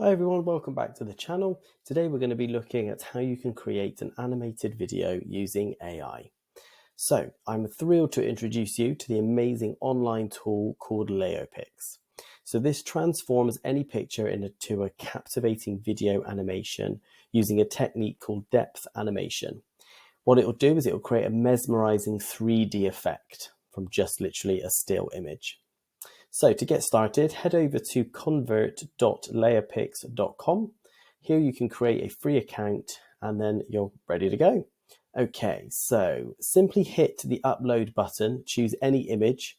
Hi everyone, welcome back to the channel. Today we're going to be looking at how you can create an animated video using AI. So I'm thrilled to introduce you to the amazing online tool called Leopix. So this transforms any picture into a captivating video animation using a technique called depth animation. What it will do is it will create a mesmerizing 3D effect from just literally a still image. So to get started, head over to convert.leopix.com. Here you can create a free account and then you're ready to go. Okay, so simply hit the upload button, choose any image.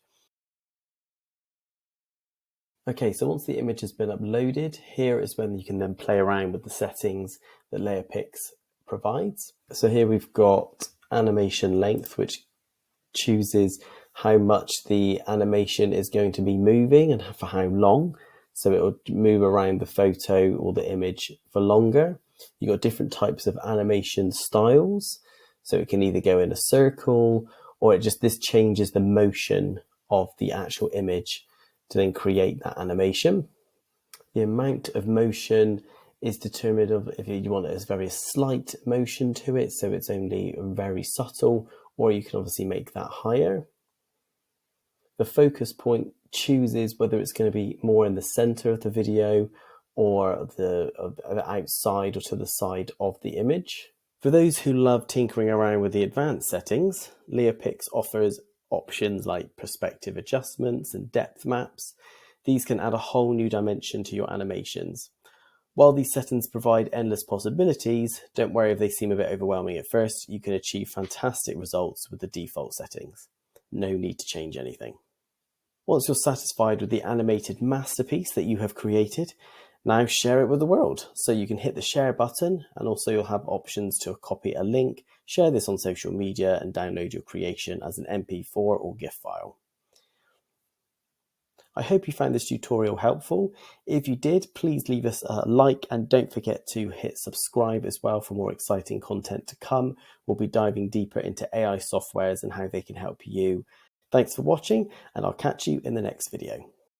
Okay, so once the image has been uploaded, here is when you can then play around with the settings that Leopix provides. So here we've got animation length, which chooses how much the animation is going to be moving and for how long. So it will move around the photo or the image for longer. You've got different types of animation styles. So it can either go in a circle or this changes the motion of the actual image to then create that animation. The amount of motion is determined if you want it as very slight motion to it, so it's only very subtle, or you can obviously make that higher. The focus point chooses whether it's going to be more in the center of the video or the outside or to the side of the image. For those who love tinkering around with the advanced settings, Leopix offers options like perspective adjustments and depth maps. These can add a whole new dimension to your animations. While these settings provide endless possibilities, don't worry if they seem a bit overwhelming at first. You can achieve fantastic results with the default settings. No need to change anything. Once you're satisfied with the animated masterpiece that you have created, now share it with the world. So you can hit the share button, and also you'll have options to copy a link, share this on social media, and download your creation as an MP4 or GIF file. I hope you found this tutorial helpful. If you did, please leave us a like and don't forget to hit subscribe as well for more exciting content to come. We'll be diving deeper into AI softwares and how they can help you. Thanks for watching, and I'll catch you in the next video.